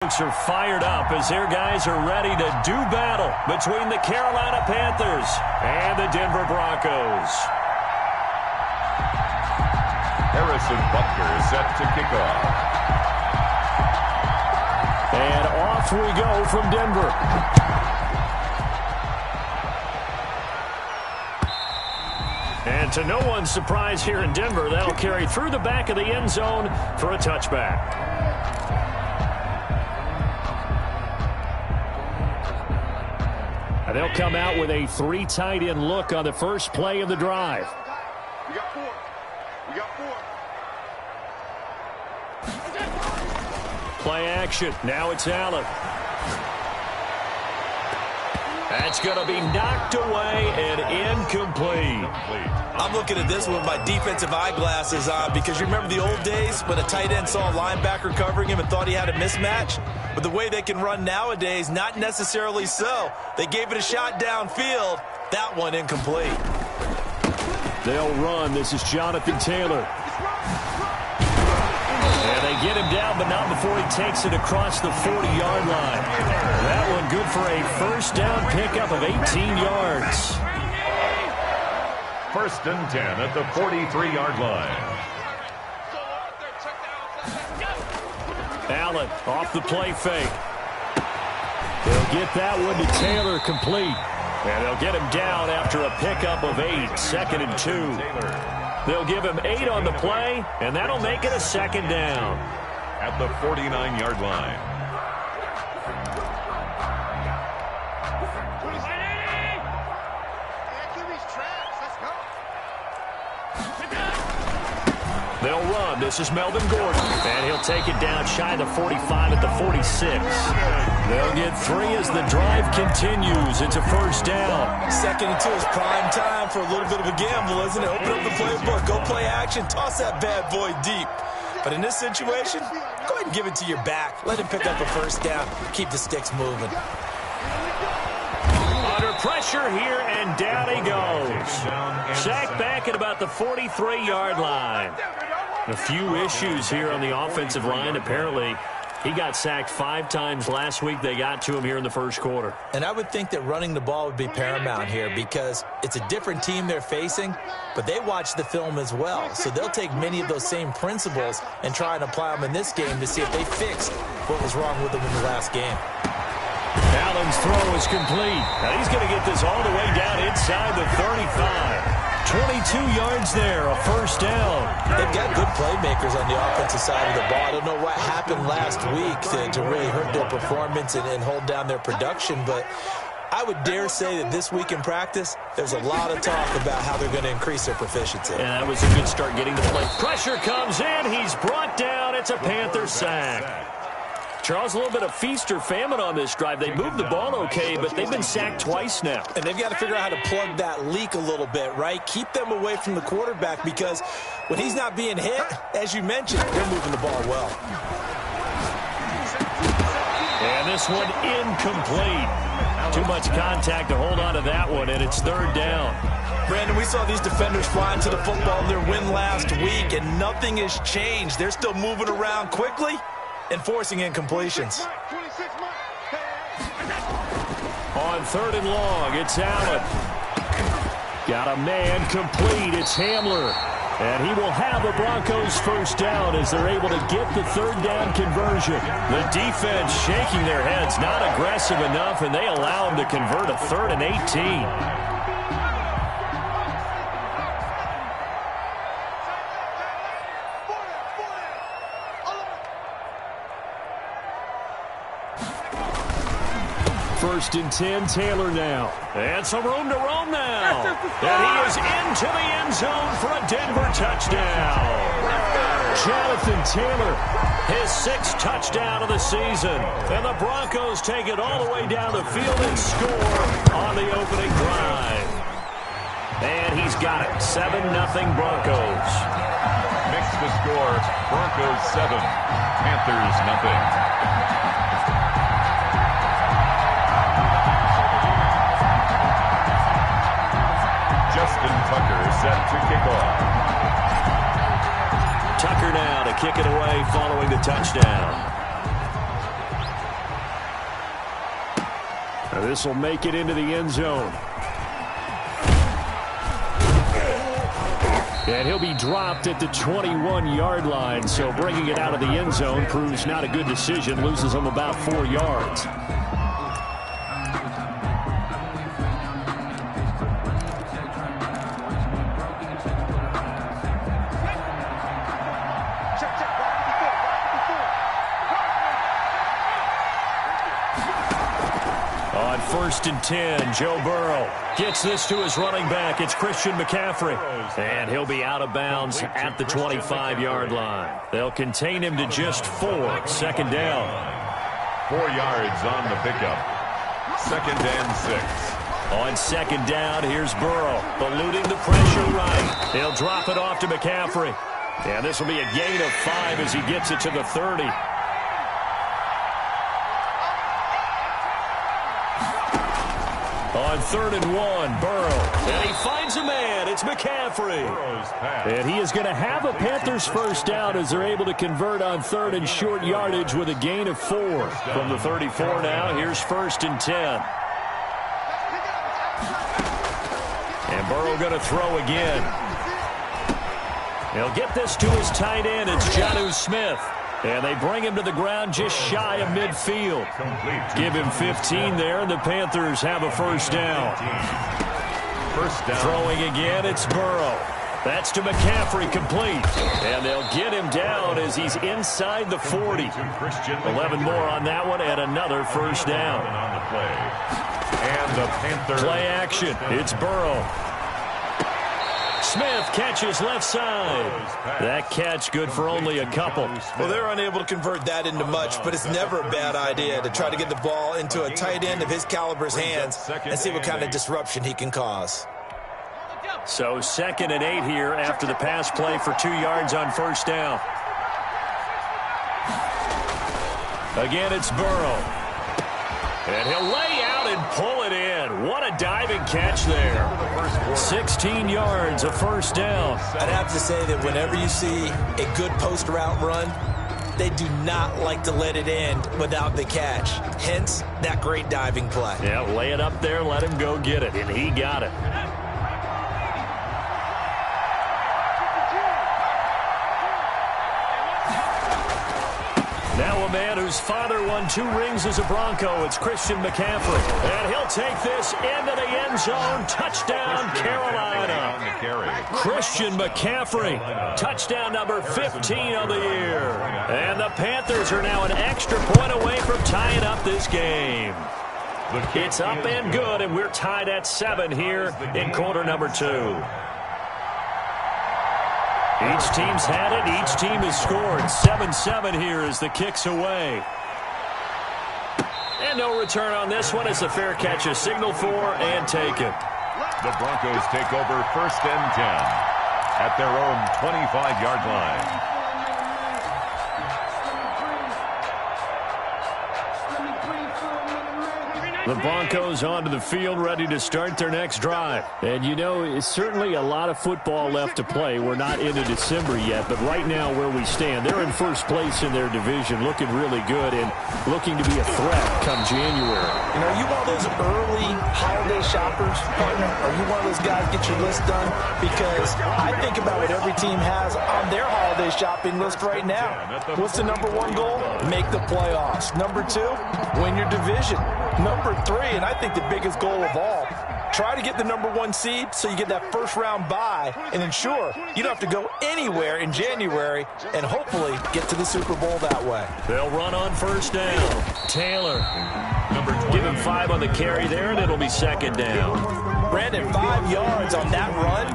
Are fired up as their guys are ready to do battle between the Carolina Panthers and the Denver Broncos. Harrison Butker is set to kick off. And off we go from Denver. And to no one's surprise here in Denver, that'll carry through the back of the end zone for a touchback. And they'll come out with a 3 tight end look on the first play of the drive. We got 4. We got 4. Play action. Now it's Allen. That's going to be knocked away and incomplete. I'm looking at this with my defensive eyeglasses on because you remember the old days when a tight end saw a linebacker covering him and thought he had a mismatch? But the way they can run nowadays, not necessarily so. They gave it a shot downfield. That one incomplete. They'll run. This is Jonathan Taylor. And they get him down, but not before he takes it across the 40-yard line. That one good for a first down pickup of 18 yards. 1st and 10 at the 43-yard line. Allen off the play fake. They'll get that one to Taylor complete. And they'll get him down after a pickup of 8, 2nd and 2. They'll give him 8 on the play, and that'll make it a 2nd down. At the 49-yard line. They'll run. This is Melvin Gordon. And he'll take it down shy of the 45 at the 46. They'll get 3 as the drive continues. It's a first down. 2nd and 2 is prime time for a little bit of a gamble, isn't it? Open up the playbook. Go play action. Toss that bad boy deep. But in this situation, go ahead and give it to your back. Let him pick up a first down. Keep the sticks moving. Under pressure here, and down he goes. Sacked back at about the 43-yard line. A few issues here on the offensive line. Apparently, he got sacked 5 times last week. They got to him here in the first quarter. And I would think that running the ball would be paramount here because it's a different team they're facing, but they watch the film as well. So they'll take many of those same principles and try and apply them in this game to see if they fixed what was wrong with them in the last game. Allen's throw is complete. Now he's going to get this all the way down inside the 35. 22 yards there, a first down. They've got good playmakers on the offensive side of the ball. I don't know what happened last week to really hurt their performance and hold down their production, but I would dare say that this week in practice, there's a lot of talk about how they're going to increase their proficiency. And that was a good start getting the play. Pressure comes in. He's brought down. It's a Panther sack. Charles, a little bit of feast or famine on this drive. They moved the ball okay, but they've been sacked twice now. And they've got to figure out how to plug that leak a little bit, right? Keep them away from the quarterback because when he's not being hit, as you mentioned, they're moving the ball well. And this one incomplete. Too much contact to hold on to that one, and it's 3rd down. Brandon, we saw these defenders flying to the football in their win last week, and nothing has changed. They're still moving around quickly and forcing incompletions. On 3rd and long, it's Allen. Got a man complete. It's Hamler. And he will have the Broncos first down as they're able to get the 3rd down conversion. The defense shaking their heads, not aggressive enough, and they allow them to convert a 3rd and 18. First and 10, Taylor now. And some room to roam now. And he is into the end zone for a Denver touchdown. Jonathan Taylor, his 6th touchdown of the season. And the Broncos take it all the way down the field and score on the opening drive. And he's got it. 7-0 Broncos. Makes the score Broncos 7, Panthers nothing. Tucker set to kick off. Tucker now to kick it away following the touchdown. This will make it into the end zone. And he'll be dropped at the 21-yard line, so bringing it out of the end zone proves not a good decision, loses him about 4 yards. On 1st and 10, Joe Burrow gets this to his running back. It's Christian McCaffrey. And he'll be out of bounds at the 25-yard line. They'll contain him to just 4. 2nd down. 4 yards on the pickup. 2nd and 6. On 2nd down, here's Burrow, eluding the pressure right. He'll drop it off to McCaffrey. And this will be a gain of 5 as he gets it to the 30. On 3rd and 1, Burrow. And he finds a man. It's McCaffrey. And he is going to have a Panthers first down as they're able to convert on 3rd and short yardage with a gain of 4. From the 34 now, here's 1st and 10. And Burrow going to throw again. He'll get this to his tight end. It's Jonnu Smith. And they bring him to the ground just shy of midfield. Give him 15 there, and the Panthers have a first down. First down. Throwing again, it's Burrow. That's to McCaffrey, complete. And they'll get him down as he's inside the 40. 11 more on that one, and another first down. And the Panthers. Play action. It's Burrow. Smith catches left side. That catch good for only a couple. Well, they're unable to convert that into much, but it's never a bad idea to try to get the ball into a tight end of his caliber's hands and see what kind of disruption he can cause. So 2nd and 8 here after the pass play for 2 yards on first down. Again, it's Burrow. And he'll lay out and pull it in. What a diving catch there. 16 yards, a first down. I'd have to say that whenever you see a good post route run, they do not like to let it end without the catch. Hence, that great diving play. Yeah, lay it up there, let him go get it, and he got it. Now a man whose father won 2 rings as a Bronco. It's Christian McCaffrey. And he'll take this into the end zone. Touchdown, Carolina. Christian McCaffrey. Touchdown number 15 of the year. And the Panthers are now an extra point away from tying up this game. It's up and good, and we're tied at 7 here in quarter number 2. Each team's had it. Each team has scored. 7-7 here as the kick's away. And no return on this one as the fair catch is signaled for and taken. The Broncos take over 1st and 10 at their own 25-yard line. The Broncos onto the field, ready to start their next drive. And, you know, it's certainly a lot of football left to play. We're not into December yet, but right now where we stand, they're in first place in their division, looking really good and looking to be a threat come January. You know, are you one of those early holiday shoppers, partner? Are you one of those guys get your list done? Because I think about what every team has on their holiday shopping list right now. What's the number 1 goal? Make the playoffs. Number 2, win your division. Number 3, and I think the biggest goal of all, try to get the number 1 seed so you get that first round bye and ensure you don't have to go anywhere in January and hopefully get to the Super Bowl that way. They'll run on first down. Taylor. Give him 5 on the carry there, and it'll be 2nd down. Brandon, 5 yards on that run.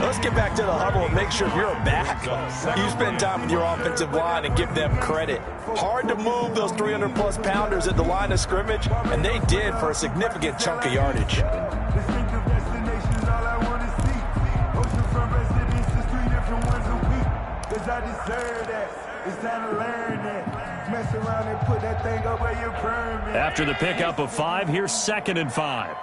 Let's get back to the huddle and make sure you're back. You spend time with your offensive line and give them credit. Hard to move those 300-plus pounders at the line of scrimmage, and they did for a significant chunk of yardage. After the pickup of 5, here's 2nd and 5.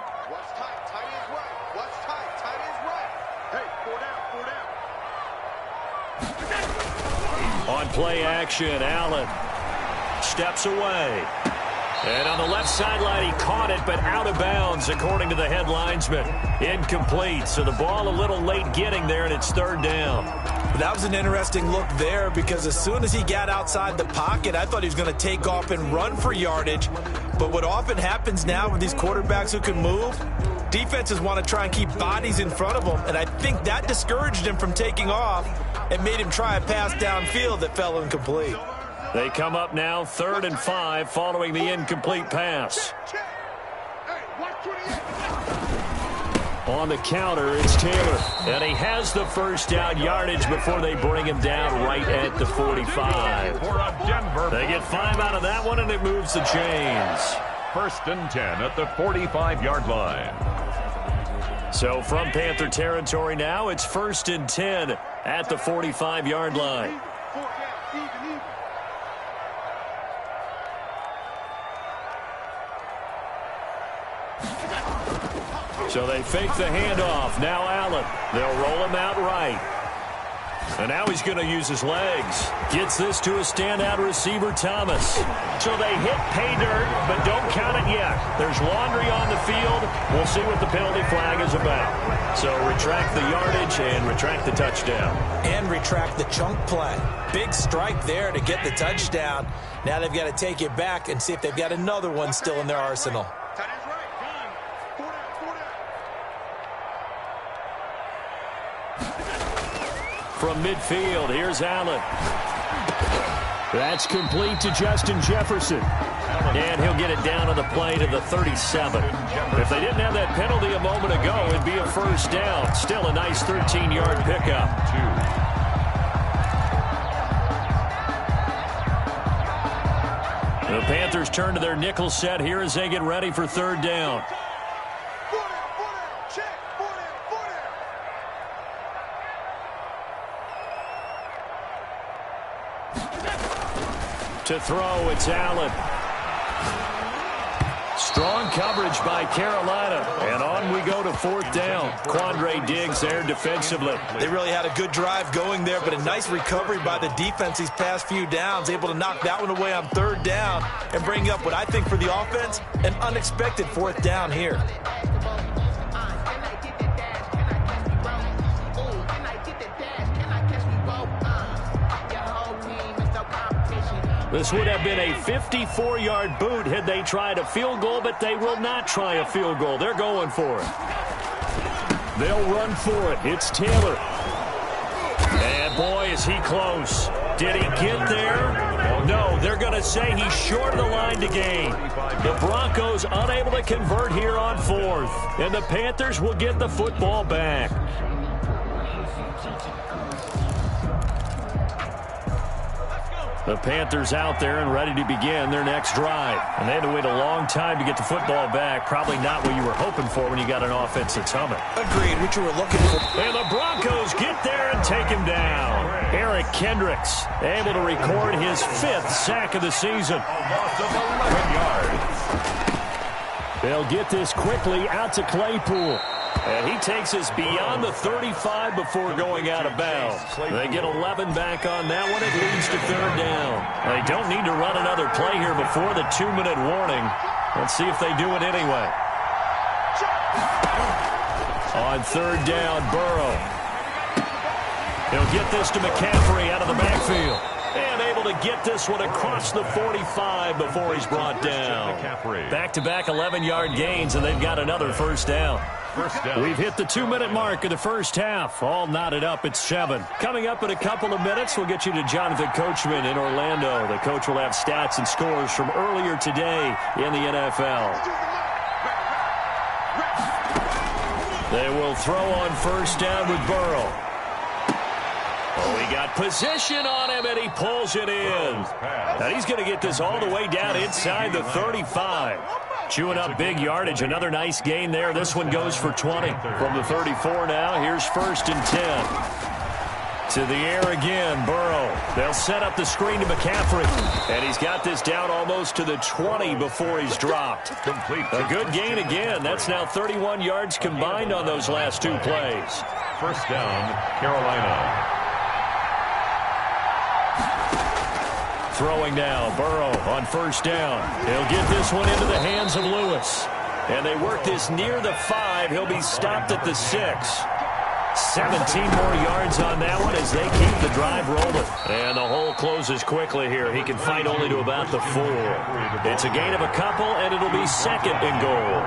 On play action, Allen steps away. And on the left left sideline. He caught it, but out of bounds, according to the head linesman. Incomplete. So the ball a little late getting there, and it's third down. That was an interesting look there because as soon as he got outside the pocket, I thought he was going to take off and run for yardage. But what often happens now with these quarterbacks who can move, defenses want to try and keep bodies in front of them, and I think that discouraged him from taking off and made him try a pass downfield that fell incomplete. They come up now 3rd and 5 following the incomplete pass. On the counter, it's Taylor. And he has the first down yardage before they bring him down right at the 45. They get 5 out of that one, and it moves the chains. 1st and 10 at the 45-yard line. So from Panther territory now, it's 1st and 10 at the 45-yard line. So they fake the handoff. Now Allen. They'll roll him out right. And now he's going to use his legs. Gets this to a standout receiver, Thomas. So they hit pay dirt, but don't count it yet. There's laundry on the field. We'll see what the penalty flag is about. So retract the yardage and retract the touchdown. And retract the chunk play. Big strike there to get the touchdown. Now they've got to take it back and see if they've got another one still in their arsenal. From midfield, here's Allen. That's complete to Justin Jefferson. And he'll get it down on the play to the 37. If they didn't have that penalty a moment ago, it'd be a first down. Still a nice 13-yard pickup. The Panthers turn to their nickel set here as they get ready for 3rd down. To throw, it's Allen. Strong coverage by Carolina. And on we go to 4th down. Quandre Diggs there defensively. They really had a good drive going there, but a nice recovery by the defense these past few downs. Able to knock that one away on 3rd down and bring up what I think for the offense, an unexpected 4th down here. This would have been a 54-yard boot had they tried a field goal, but they will not try a field goal. They're going for it. They'll run for it. It's Taylor. And boy, is he close. Did he get there? No, they're going to say he's short of the line to gain. The Broncos unable to convert here on 4th. And the Panthers will get the football back. The Panthers out there and ready to begin their next drive. And they had to wait a long time to get the football back. Probably not what you were hoping for when you got an offense that's humming. Agreed, what you were looking for. And the Broncos get there and take him down. Eric Kendricks able to record his 5th sack of the season. Loss of 11 yards. They'll get this quickly out to Claypool. And he takes us beyond the 35 before going out of bounds. They get 11 back on that one. It leads to 3rd down. They don't need to run another play here before the 2-minute warning. Let's see if they do it anyway. On 3rd down, Burrow. He'll get this to McCaffrey out of the backfield. And able to get this one across the 45 before he's brought down. Back-to-back 11-yard gains, and they've got another first down. We've hit the 2-minute mark of the first half. All knotted up at 7. Coming up in a couple of minutes, we'll get you to Jonathan Coachman in Orlando. The coach will have stats and scores from earlier today in the NFL. They will throw on first down with Burrow. Oh, he got position on him, and he pulls it in. And he's going to get this all the way down inside the 35. Chewing up big yardage. Another nice gain there. This one goes for 20. From the 34 now, here's 1st and 10. To the air again, Burrow. They'll set up the screen to McCaffrey. And he's got this down almost to the 20 before he's dropped. Complete. A good gain again. That's now 31 yards combined on those last 2 plays. 1st down, Carolina. throwing now. Burrow on first down. He'll get this one into the hands of Lewis. And they work this near the 5. He'll be stopped at the 6. 17 more yards on that one as they keep the drive rolling. And the hole closes quickly here. He can fight only to about the 4. It's a gain of a couple, and it'll be second and goal.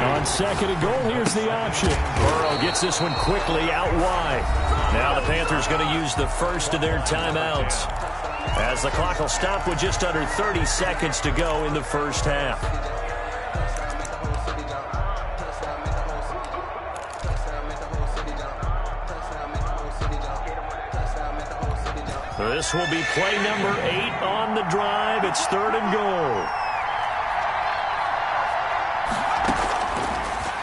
On second and goal, here's the option. Burrow gets this one quickly out wide. Now the Panthers going to use the first of their timeouts, as the clock will stop with just under 30 seconds to go in the first half. This will be play number 8 on the drive. It's third and goal.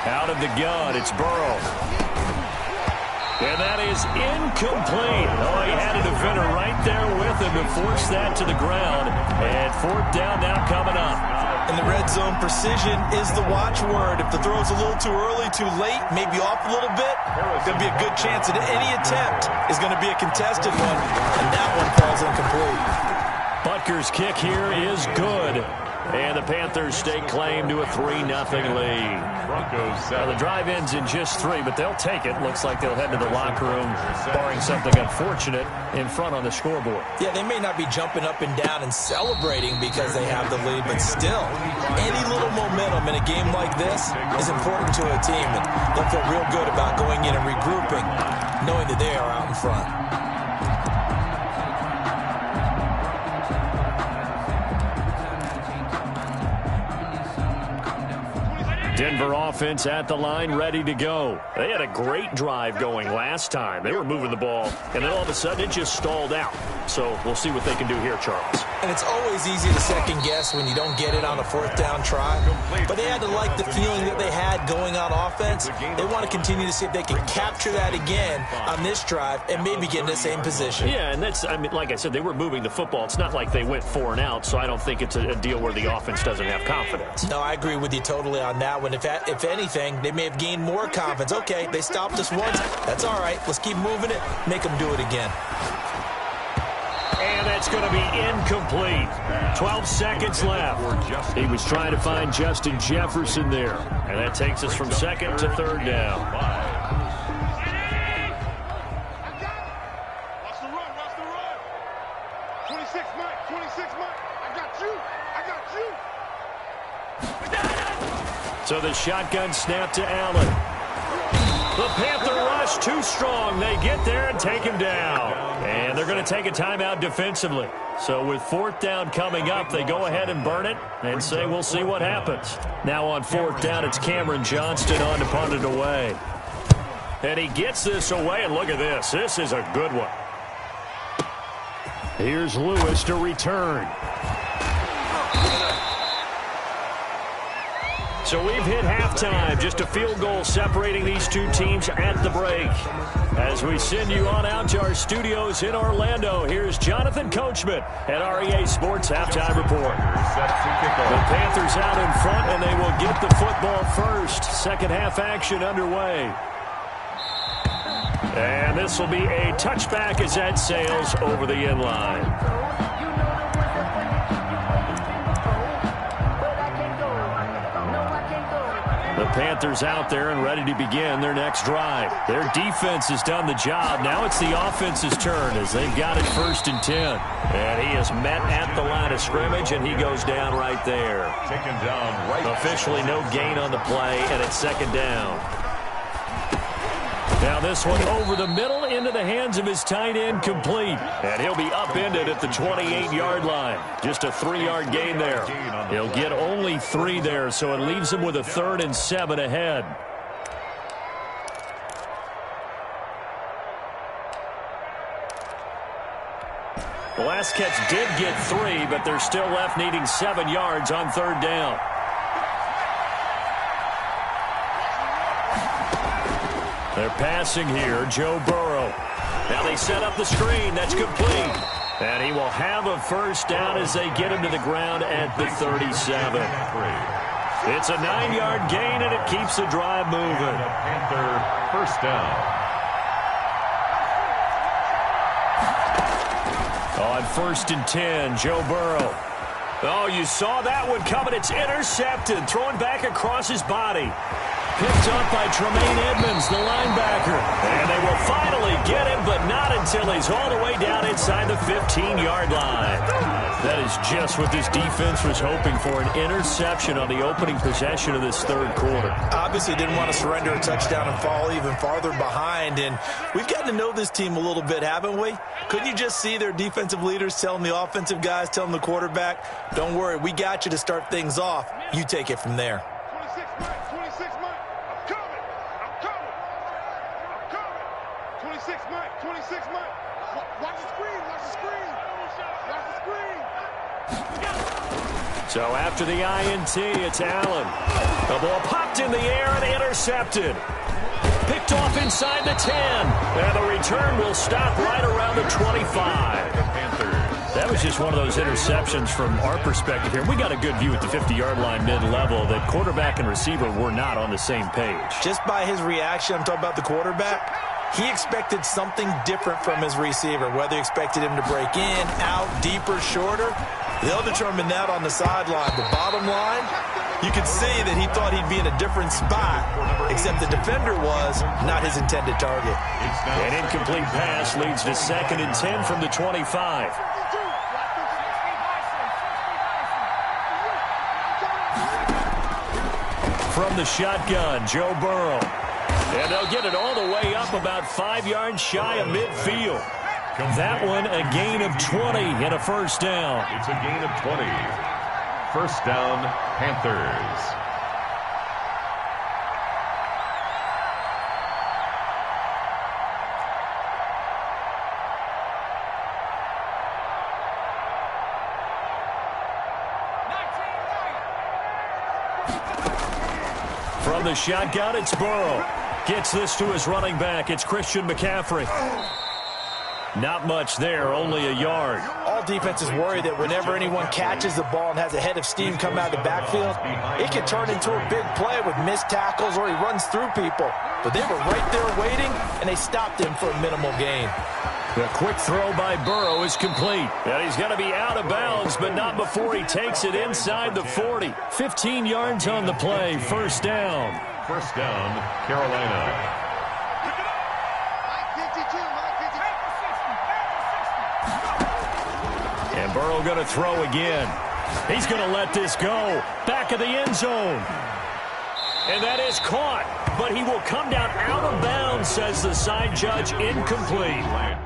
Out of the gun, it's Burrow. And that is incomplete. Oh, he had a defender right there with him to force that to the ground. And fourth down now coming up. In the red zone, precision is the watchword. If the throw's a little too early, too late, maybe off a little bit, there'll be a good chance that any attempt is going to be a contested one, and that one falls incomplete. Butker's kick here is good. And the Panthers stake claim to a 3-0 lead. Now the drive ends in just 3, but they'll take it. Looks like they'll head to the locker room, barring something unfortunate, in front on the scoreboard. Yeah, they may not be jumping up and down and celebrating because they have the lead, but still, any little momentum in a game like this is important to a team, and they'll feel real good about going in and regrouping, knowing that they are out in front. Denver offense at the line, ready to go. They had a great drive going last time. They were moving the ball, and then all of a sudden it just stalled out. So we'll see what they can do here, Charles. And it's always easy to second guess when you don't get it on a fourth down try. But they had to like the feeling that they had going on offense. They want to continue to see if they can capture that again on this drive and maybe get in the same position. Yeah, and that's, I mean, like I said, they were moving the football. It's not like they went 4 and out, so I don't think it's a deal where the offense doesn't have confidence. No, I agree with you totally on that one. If anything, they may have gained more confidence. Okay, they stopped us once. That's all right. Let's keep moving it. Make them do it again. And that's going to be incomplete. 12 seconds left. He was trying to find Justin Jefferson there. And that takes us from second to third down. Watch the run. 26 Mike. I got you. So the shotgun snap to Allen. The Panther rush too strong. They get there and take him down. And they're going to take a timeout defensively. So with fourth down coming up, they go ahead and burn it and say we'll see what happens. Now on fourth down, it's Cameron Johnston on to punt it away. And he gets this away, and look at this. This is a good one. Here's Lewis to return. So we've hit halftime. Just a field goal separating these two teams at the break. As we send you on out to our studios in Orlando, here's Jonathan Coachman at REA Sports Halftime Report. The Panthers out in front, and they will get the football first. Second half action underway. And this will be a touchback as that sails over the end line. The Panthers out there and ready to begin their next drive. Their defense has done the job. Now it's the offense's turn as they've got it 1st and 10. And he is met at the line of scrimmage, and he goes down right there. Taken down right. Officially no gain on the play, and it's second down. Now this one over the middle into the hands of his tight end, complete. And he'll be upended at the 28-yard line. Just a 3-yard gain there. He'll get only 3 there, so it leaves him with a 3rd and 7 ahead. The last catch did get 3, but they're still left needing 7 yards on 3rd down. They're passing here, Joe Burrow. Now they set up the screen. That's complete. And he will have a first down as they get him to the ground at the 37. It's a 9-yard gain, and it keeps the drive moving. Panther first down. On 1st and 10, Joe Burrow. Oh, you saw that one coming. It's intercepted. Throwing back across his body. Picked up by Tremaine Edmonds, the linebacker. And they will finally get him, but not until he's all the way down inside the 15-yard line. That is just what this defense was hoping for, an interception on the opening possession of this third quarter. Obviously didn't want to surrender a touchdown and fall even farther behind. And we've gotten to know this team a little bit, haven't we? Couldn't you just see their defensive leaders telling the offensive guys, telling the quarterback, don't worry, we got you to start things off. You take it from there. 26 Mike. Watch the screen. So after the INT, it's Allen. The ball popped in the air and intercepted. Picked off inside the 10. And the return will stop right around the 25. That was just one of those interceptions from our perspective here. We got a good view at the 50-yard line mid-level that quarterback and receiver were not on the same page. Just by his reaction, I'm talking about the quarterback, he expected something different from his receiver, whether he expected him to break in, out, deeper, shorter. They'll determine that on the sideline. The bottom line, you could see that he thought he'd be in a different spot, except the defender was not his intended target. An incomplete pass leads to 2nd and 10 from the 25. From the shotgun, Joe Burrow. And they'll get it all the way up about 5 yards shy of midfield. That one a gain of 20 and a first down. It's a gain of 20. First down, Panthers. From the shotgun, it's Burrow. Gets this to his running back. It's Christian McCaffrey. Not much there, only a yard. All defenses worry that whenever anyone catches the ball and has a head of steam come out of the backfield, it can turn into a big play with missed tackles or he runs through people. But they were right there waiting, and they stopped him for a minimal gain. The quick throw by Burrow is complete. And he's going to be out of bounds, but not before he takes it inside the 40. 15 yards on the play, first down. First down, Carolina. And Burrow going to throw again. He's going to let this go. Back of the end zone. And that is caught. But he will come down out of bounds, says the side judge, incomplete.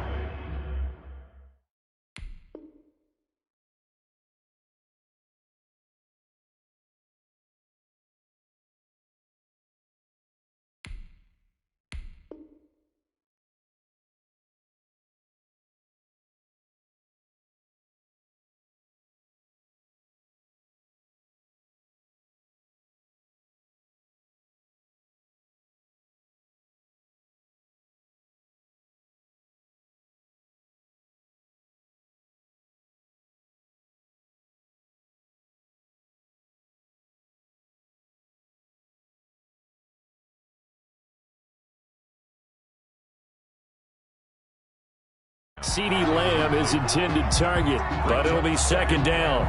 CeeDee Lamb is intended target, but it'll be second down.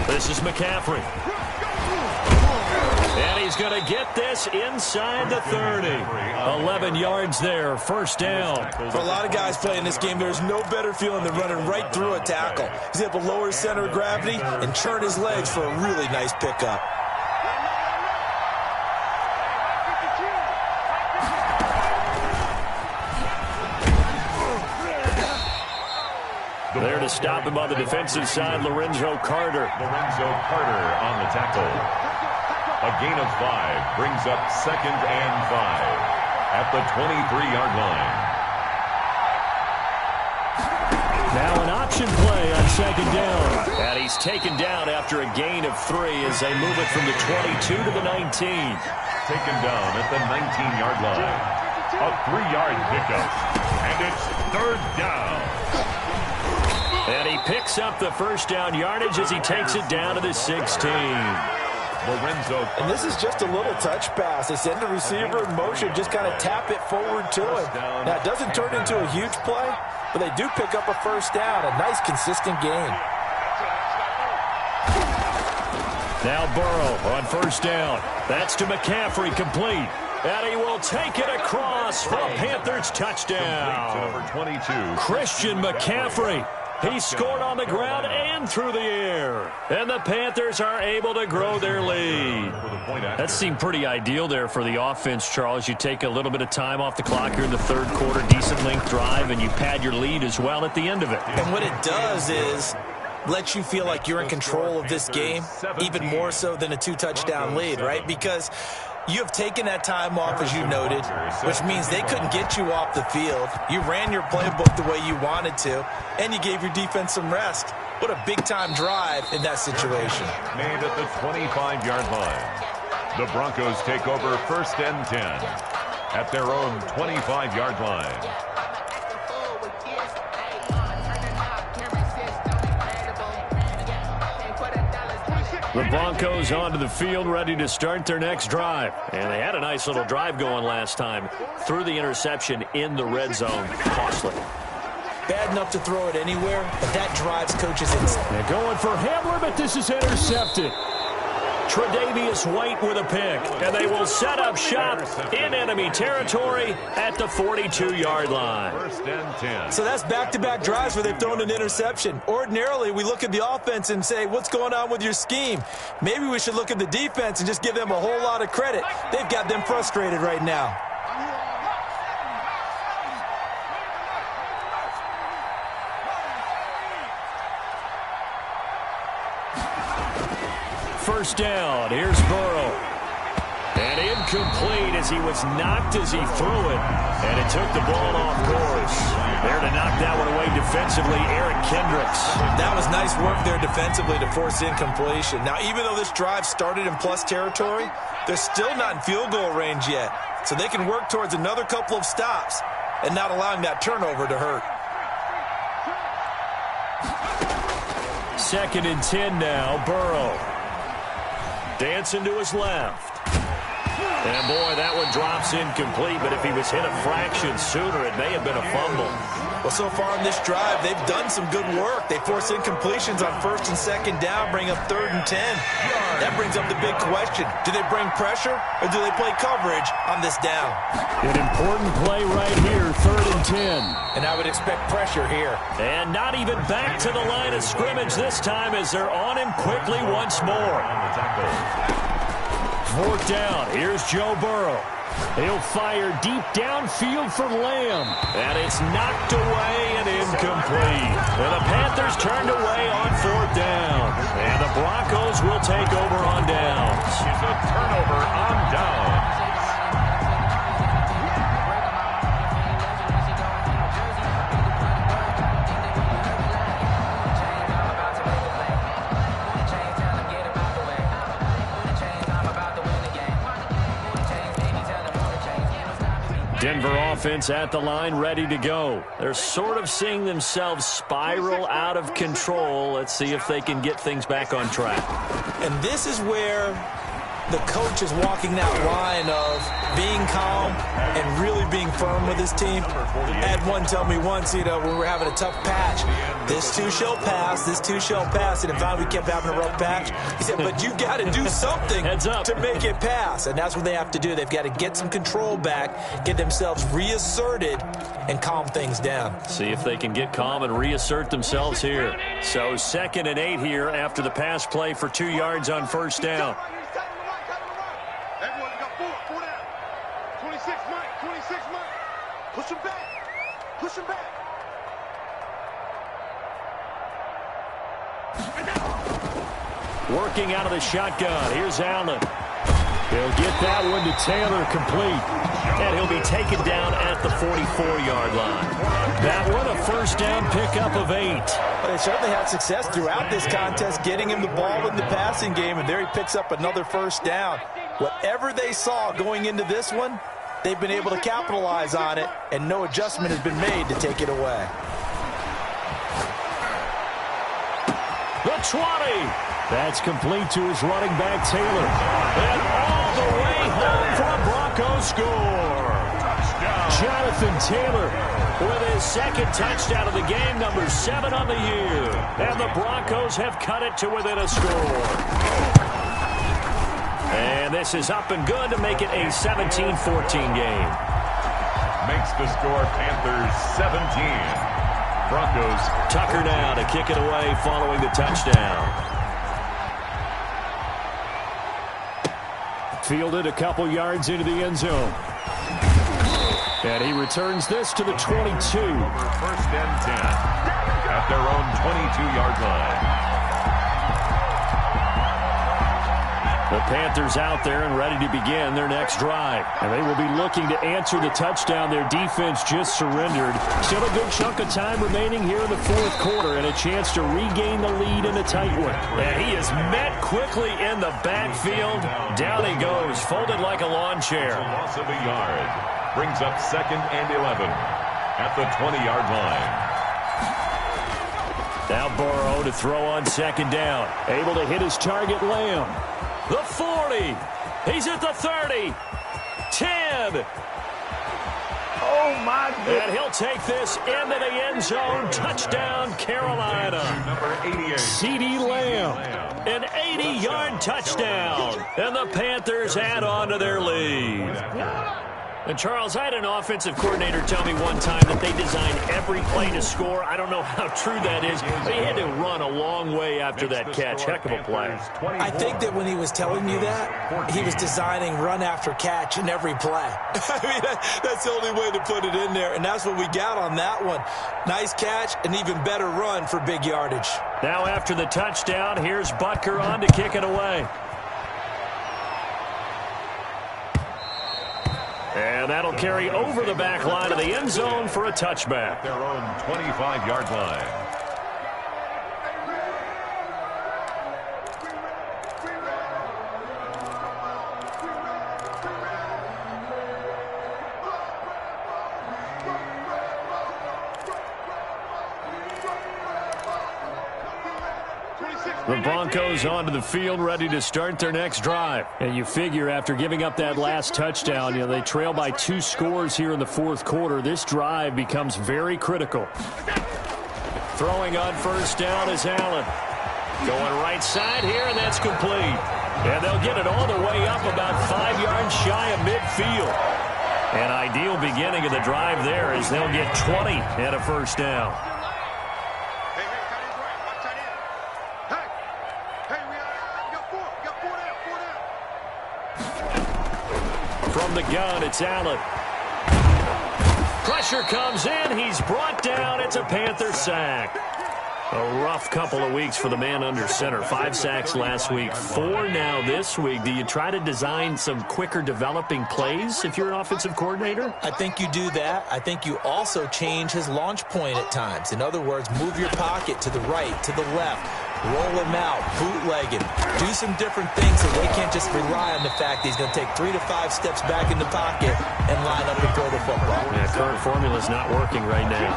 This is McCaffrey. And he's going to get this inside the 30. 11 yards there, first down. For a lot of guys playing this game, there's no better feeling than running right through a tackle. He's able to lower his center of gravity and churn his legs for a really nice pickup. There to stop him on the defensive side, Lorenzo Carter. Lorenzo Carter on the tackle. A gain of 5 brings up 2nd and 5 at the 23-yard line. Now an option play on second down. And he's taken down after a gain of 3 as they move it from the 22 to the 19. Taken down at the 19-yard line. A 3-yard pickup. And it's 3rd down. And he picks up the first down yardage as he takes it down to the 16. And this is just a little touch pass. They send the receiver in motion, just kind of tap it forward to him. Now, it doesn't turn into a huge play, but they do pick up a first down. A nice, consistent gain. Now Burrow on first down. That's to McCaffrey, complete. And he will take it across for a Panthers touchdown. Number 22. Christian McCaffrey. He scored on the ground and through the air. And the Panthers are able to grow their lead. That seemed pretty ideal there for the offense, Charles. You take a little bit of time off the clock here in the third quarter, decent length drive, and you pad your lead as well at the end of it. And what it does is lets you feel like you're in control of this game, even more so than a 2-touchdown lead, right? Because you have taken that time off, as you noted, which means they couldn't get you off the field. You ran your playbook the way you wanted to, and you gave your defense some rest. What a big-time drive in that situation. Made at the 25-yard line. The Broncos take over 1st and 10 at their own 25-yard line. The Broncos onto the field, ready to start their next drive. And they had a nice little drive going last time. Threw the interception in the red zone. Costly. Bad enough to throw it anywhere, but that drives coaches insane. They're going for Hamler, but this is intercepted. Tre'Davious White with a pick, and they will set up shop in enemy territory at the 42-yard line. 1st and 10. So that's back-to-back drives where they've thrown an interception. Ordinarily, we look at the offense and say, what's going on with your scheme? Maybe we should look at the defense and just give them a whole lot of credit. They've got them frustrated right now. First down, here's Burrow. And incomplete as he was knocked as he threw it. And it took the ball off course. There to knock that one away defensively, Eric Kendricks. That was nice work there defensively to force incompletion. Now, even though this drive started in plus territory, they're still not in field goal range yet. So they can work towards another couple of stops and not allowing that turnover to hurt. 2nd and 10 now, Burrow. Dancing to his left. And, boy, that one drops incomplete, but if he was hit a fraction sooner, it may have been a fumble. Well, so far in this drive, they've done some good work. They force incompletions on 1st and 2nd down, bring up 3rd and 10. That brings up the big question. Do they bring pressure, or do they play coverage on this down? An important play right here, 3rd and 10. And I would expect pressure here. And not even back to the line of scrimmage this time as they're on him quickly once more. 4th down. Here's Joe Burrow. He'll fire deep downfield for Lamb. And it's knocked away and incomplete. And the Panthers turned away on 4th down. And the Broncos will take over on downs. It's a turnover on downs. Denver offense at the line, ready to go. They're sort of seeing themselves spiral out of control. Let's see if they can get things back on track. And this is where the coach is walking that line of being calm and really being firm with his team. I had one tell me once, when we were having a tough patch, this too shall pass, this too shall pass. And finally we kept having a rough patch. He said, but you got to do something to make it pass. And that's what they have to do. They've got to get some control back, get themselves reasserted, and calm things down. See if they can get calm and reassert themselves here. So 2nd and 8 here after the pass play for 2 yards on 1st down. Everyone got four down. 26 Mike. Push him back. Working out of the shotgun. Here's Allen. He'll get that one to Taylor, complete. And he'll be taken down at the 44-yard line. That one, a 1st down pickup of 8. Well, they certainly had success throughout this contest getting him the ball in the passing game, and there he picks up another 1st down. Whatever they saw going into this one, they've been able to capitalize on it, and no adjustment has been made to take it away. The 20. That's complete to his running back, Taylor. And all the way home for a Broncos score. Touchdown. Jonathan Taylor with his second touchdown of the game, number 7 on the year. And the Broncos have cut it to within a score. And this is up and good to make it a 17-14 game. Makes the score Panthers 17. Broncos. Tucker now to kick it away following the touchdown. Fielded a couple yards into the end zone. And he returns this to the 22. First and 10 at their own 22-yard line. The Panthers out there and ready to begin their next drive. And they will be looking to answer the touchdown their defense just surrendered. Still a good chunk of time remaining here in the fourth quarter and a chance to regain the lead in a tight one. And he is met quickly in the backfield. Down he goes, folded like a lawn chair. A loss of a yard. Brings up 2nd and 11 at the 20-yard line. Now Burrow to throw on 2nd down. Able to hit his target, Lamb. The 40. He's at the 30. 10. Oh, my goodness. And he'll take this into the end zone. Touchdown, Carolina. Number 88. CeeDee Lamb. An 80-yard touchdown. And the Panthers add on to their lead. And, Charles, I had an offensive coordinator tell me one time that they design every play to score. I don't know how true that is, but he had to run a long way after that catch. Heck of a play. I think that when he was telling you that, he was designing run after catch in every play. I mean, that's the only way to put it in there, and that's what we got on that one. Nice catch, an even better run for big yardage. Now after the touchdown, here's Butker on to kick it away. And that'll carry over the back line of the end zone for a touchback. Their own 25-yard line. The Broncos onto the field, ready to start their next drive. And you figure after giving up that last touchdown, they trail by 2 scores here in the fourth quarter. This drive becomes very critical. Throwing on 1st down is Allen. Going right side here, and that's complete. And they'll get it all the way up about 5 yards shy of midfield. An ideal beginning of the drive there as they'll get 20 and a 1st down. From the gun, it's Allen. Pressure comes in. He's brought down. It's a Panther sack. A rough couple of weeks for the man under center. 5 sacks last week, 4 now this week. Do you try to design some quicker developing plays if you're an offensive coordinator? I think you do that. I think you also change his launch point at times. In other words, move your pocket to the right, to the left. Roll him out, bootleg him, do some different things so they can't just rely on the fact that he's going to take 3 to 5 steps back in the pocket and line up and throw the football. Yeah, current formula is not working right now.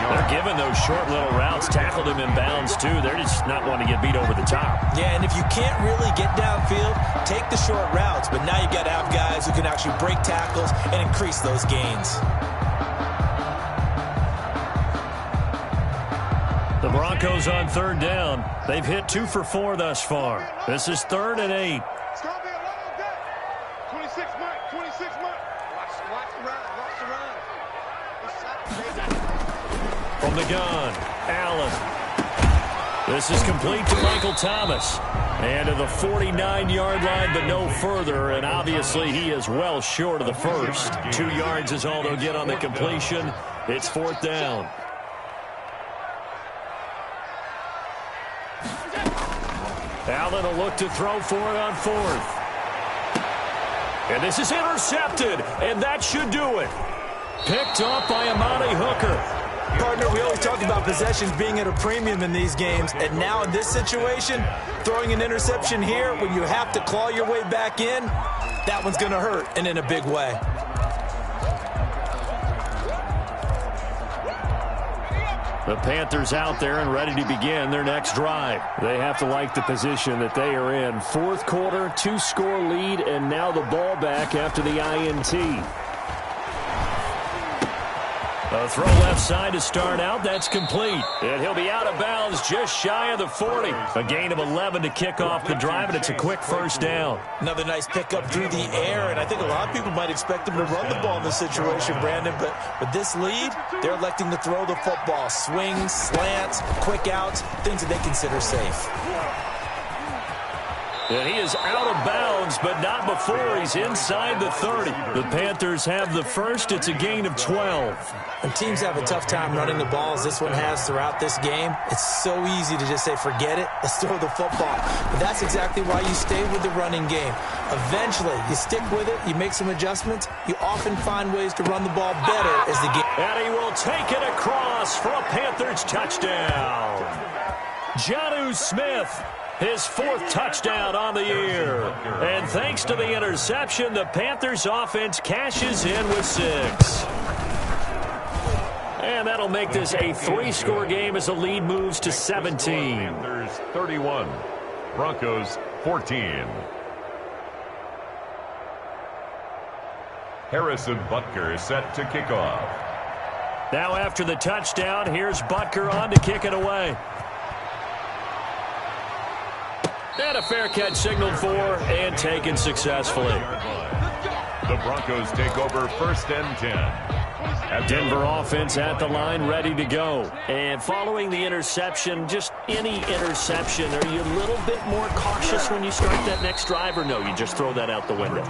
They're giving those short little routes, tackled him in bounds too. They're just not wanting to get beat over the top. Yeah, and if you can't really get downfield, take the short routes, but now you got to have guys who can actually break tackles and increase those gains. The Broncos on 3rd down. They've hit 2 for 4 thus far. This is 3rd and 8. It's going to be a long day. 26 Mike, 26 Mike. Watch the run. From the gun, Allen. This is complete to Michael Thomas. And to the 49-yard line, but no further. And obviously he is well short of the first. 2 yards is all they'll get on the completion. It's 4th down. Allen will look to throw for it on 4th. And this is intercepted, and that should do it. Picked off by Amani Hooker. Partner, we always talk about possessions being at a premium in these games, and now in this situation, throwing an interception here when you have to claw your way back in, that one's going to hurt, and in a big way. The Panthers out there and ready to begin their next drive. They have to like the position that they are in. Fourth quarter, 2-score lead, and now the ball back after the INT. A throw left side to start out. That's complete. And he'll be out of bounds just shy of the 40. A gain of 11 to kick off the drive, and it's a quick first down. Another nice pickup through the air, and I think a lot of people might expect him to run the ball in this situation, Brandon. But with this lead, they're electing to throw the football. Swings, slants, quick outs, things that they consider safe. And he is out of bounds, but not before he's inside the 30. The Panthers have the first. It's a gain of 12. When teams have a tough time running the ball, as this one has throughout this game, it's so easy to just say, forget it, let's throw the football. But that's exactly why you stay with the running game. Eventually, you stick with it, you make some adjustments, you often find ways to run the ball better as the game. And he will take it across for a Panthers touchdown. Jonnu Smith. His fourth touchdown on the year. And thanks to the interception, the Panthers offense cashes in with 6. And that'll make this a 3-score game as the lead moves to 17. Panthers 31, Broncos 14. Harrison Butker is set to kick off. Now after the touchdown, here's Butker on to kick it away. And a fair catch signaled for and taken successfully. The Broncos take over 1st and 10. Denver offense at the line, ready to go. And following the interception, just any interception, are you a little bit more cautious when you start that next drive, or no, you just throw that out the window?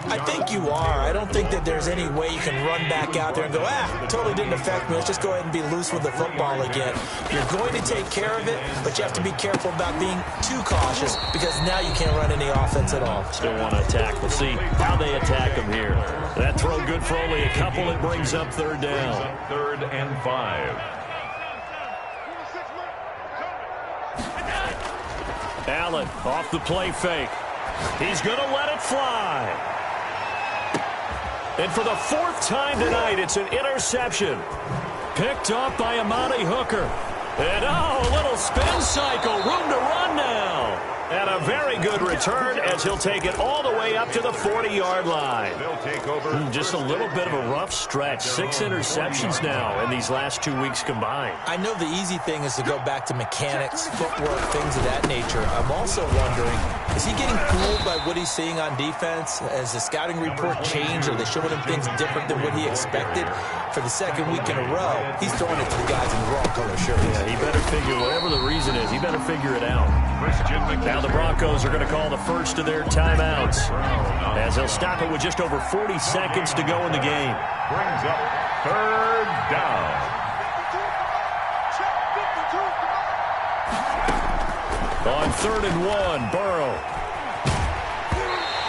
I think you are. I don't think that there's any way you can run back out there and go, totally didn't affect me. Let's just go ahead and be loose with the football again. You're going to take care of it, but you have to be careful about being too cautious because now you can't run any offense at all. Still want to attack. We'll see how they attack them here. That throw good for only a couple. It brings up 3rd down. 3rd and 5. Allen off the play fake. He's going to let it fly. And for the 4th time tonight, it's an interception. Picked up by Amani Hooker. And a little spin cycle. Room to run now. And a very good return as he'll take it all the way up to the 40-yard line. They'll take over. Just a little bit of a rough stretch. 6 interceptions now in these last 2 weeks combined. I know the easy thing is to go back to mechanics, footwork, things of that nature. I'm also wondering, is he getting fooled by what he's seeing on defense? Has the scouting report changed? Are they showing him things different than what he expected? For the 2nd week in a row, he's throwing it to the guys in the wrong color shirts. Yeah, he better figure, whatever the reason is, he better figure it out. Now the Broncos are going to call the first of their timeouts as they'll stop it with just over 40 seconds to go in the game. Brings up 3rd down. On 3rd and 1, Burrow.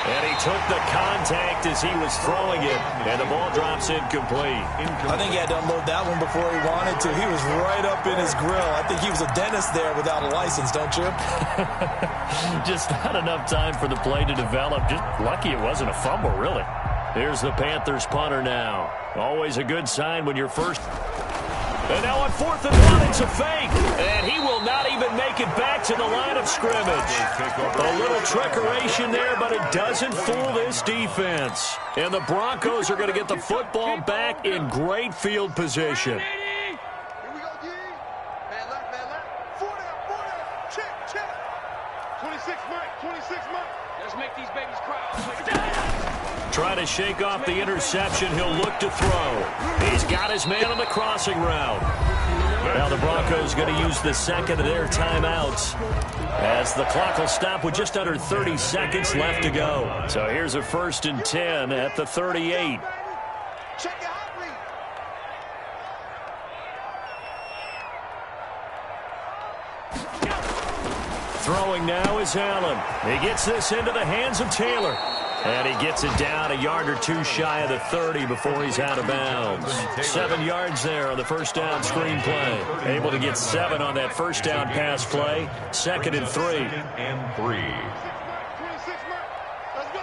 And he took the contact as he was throwing it, and the ball drops incomplete. I think he had to unload that one before he wanted to. He was right up in his grill. I think he was a dentist there without a license, don't you? Just not enough time for the play to develop. Just lucky it wasn't a fumble, really. Here's the Panthers punter now. Always a good sign when you're first. And now on 4th and 1, it's a fake. And he will not even make it back to the line of scrimmage. A little trickeration there, but it doesn't fool this defense. And the Broncos are going to get the football back in great field position. Here we go, G. Man left. 4 down. Check. 26 Mike. Let's make these babies cry. Trying to shake off the interception. He'll look to throw. He's got his man on the crossing route. Now the Broncos going to use the 2nd of their timeouts as the clock will stop with just under 30 seconds left to go. So here's a 1st and 10 at the 38. Check your hot read. Throwing now is Allen. He gets this into the hands of Taylor. And he gets it down a yard or 2 shy of the 30 before he's out of bounds. 7 yards there on the first down screen play. Able to get 7 on that first down pass play. 2nd and 3. 2nd and 3. 26 Let's go.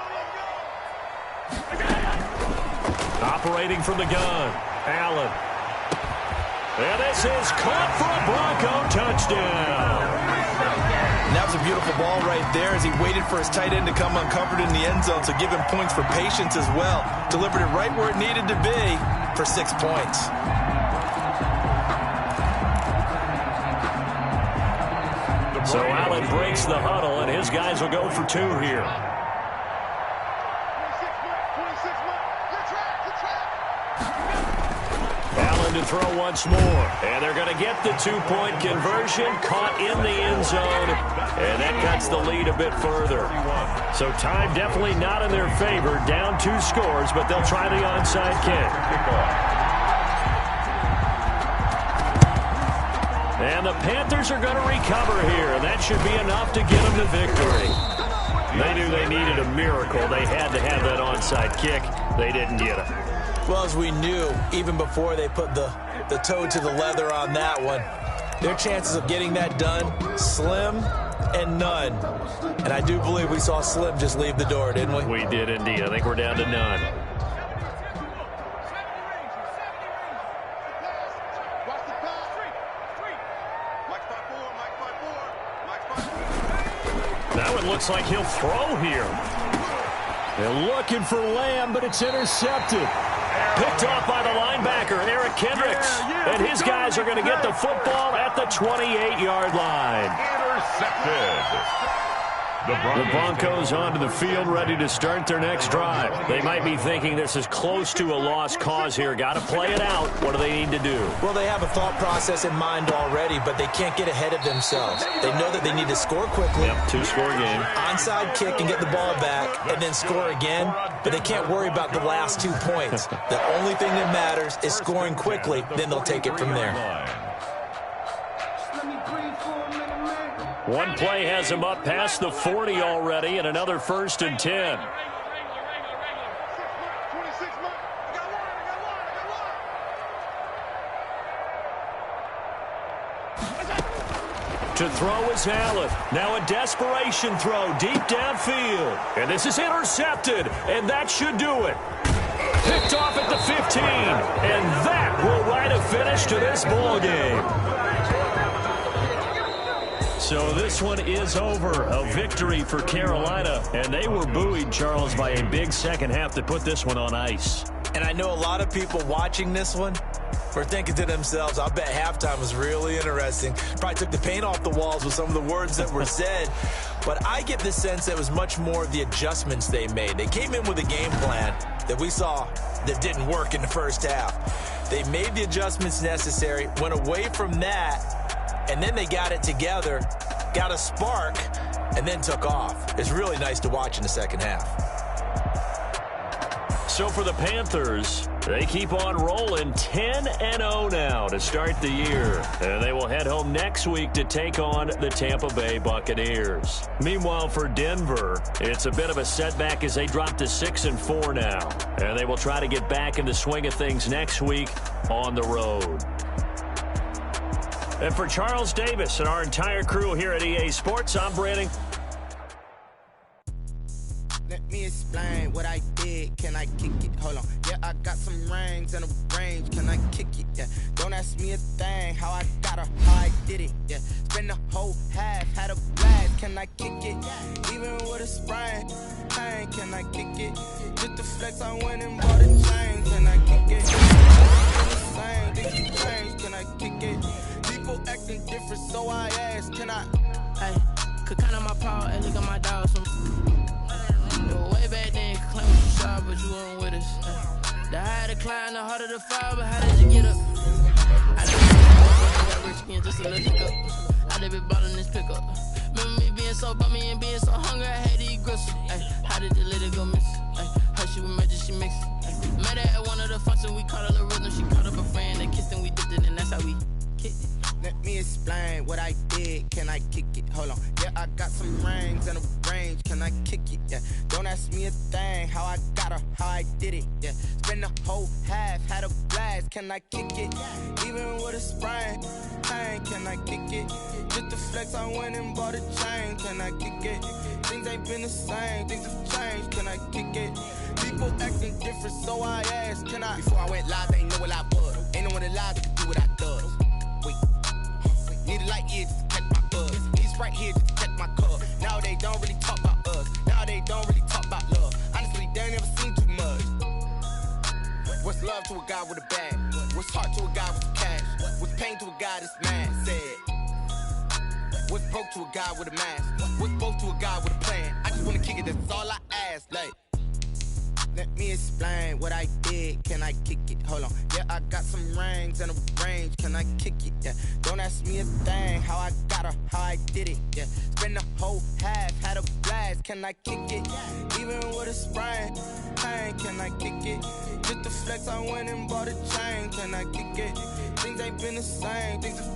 Operating from the gun. Allen. And this is caught for a Bronco touchdown. And that was a beautiful ball right there as he waited for his tight end to come uncovered in the end zone, so give him points for patience as well. Delivered it right where it needed to be for 6 points. So Allen breaks the huddle, and his guys will go for 2 here. Allen to throw once more. And they're going to get the 2-point conversion, caught in the end zone. And that cuts the lead a bit further. So time definitely not in their favor. Down 2 scores, but they'll try the onside kick. And the Panthers are going to recover here, and that should be enough to get them the victory. They knew they needed a miracle. They had to have that onside kick. They didn't get it. Well, as we knew, even before they put the toe to the leather on that one, their chances of getting that done, slim and none. And I do believe we saw Slim just leave the door, didn't we? We did indeed. I think we're down to none. Now it looks like he'll throw here. They're looking for Lamb, but it's intercepted. Picked off by the linebacker, Eric Kendricks. And his guys are going to get the football at the 28-yard line. Intercepted. The Broncos onto the field, ready to start their next drive. They might be thinking this is close to a lost cause here. Got to play it out. What do they need to do? Well, they have a thought process in mind already, but they can't get ahead of themselves. They know that they need to score quickly. Yep, 2-score game. Onside kick and get the ball back, and then score again. But they can't worry about the last 2 points. The only thing that matters is scoring quickly. Then they'll take it from there. One play has him up past the 40 already, and another 1st and 10. To throw is Allen. Now a desperation throw deep downfield. And this is intercepted, and that should do it. Picked off at the 15, and that will write a finish to this ball game. So this one is over. A victory for Carolina. And they were buoyed, Charles, by a big second half to put this one on ice. And I know a lot of people watching this one were thinking to themselves, I bet halftime was really interesting. Probably took the paint off the walls with some of the words that were said. But I get the sense that it was much more of the adjustments they made. They came in with a game plan that we saw that didn't work in the first half. They made the adjustments necessary, went away from that, and then they got it together, got a spark, and then took off. It's really nice to watch in the second half. So for the Panthers, they keep on rolling 10-0 now to start the year. And they will head home next week to take on the Tampa Bay Buccaneers. Meanwhile, for Denver, it's a bit of a setback as they drop to 6-4 now. And they will try to get back in the swing of things next week on the road. And for Charles Davis and our entire crew here at EA Sports, I'm Brandon. Let me explain what I did. Can I kick it? Hold on. Yeah, I got some rings and a range. Can I kick it? Yeah. Don't ask me a thing. How I got her, how I did it. Yeah. Spend the whole half, had a blast. Can I kick it? Even with a sprain. Pain, can I kick it? Just the flex, I went and bought a chain. Can I kick it? Can I kick it? People acting different, so I asked, can I? Hey, could count on my power, hey, look at my dog. Way back then, claim what you saw, but you weren't with us. The higher the climb, the harder the fall, but how did you get up? I got rich again, just a little hiccup. I did be ballin' this pickup. Remember me being so bummy and being so hungry, I had to eat gristle. Ay, how did the lady go miss? Ay, her she was magic, she mixed. Met her at one of the functions, we caught her the rhythm. She caught up a friend, they kissed and we dipped it, and that's how we kicked it. Let me explain what I did. Can I kick it? Hold on. Yeah, I got some rings and a range. Can I kick it? Yeah. Don't ask me a thing. How I got her, how I did it. Yeah. Spend the whole half, had a blast. Can I kick it? Even with a sprain. Pain, can I kick it? Just the flex, I went and bought a chain. Can I kick it? Things ain't been the same. Things have changed. Can I kick it? People acting different, so I asked, can I? Before I went live, they ain't know what I was. Ain't no one alive that could do do what I does. Wait, need a light here just to catch my buzz. Need Sprite here just to catch my cup. Now they don't really talk about us. Now they don't really talk about love. Honestly, they ain't never seen too much. What's love to a guy with a bag? What's heart to a guy with cash? What's pain to a guy that's mad? Said. What's broke to a guy with a mask? What's broke to a guy with a plan? I just wanna kick it, that's all I ask. Like, let me explain what I did. Can I kick it? Hold on. Yeah, I got some rings and a range. Can I kick it? Yeah. Don't ask me a thing. How I got her, how I did it. Yeah. Spend the whole half, had a blast. Can I kick it? Even with a sprain. Pain, can I kick it? Just the flex, I went and bought a chain. Can I kick it? Things ain't been the same. Things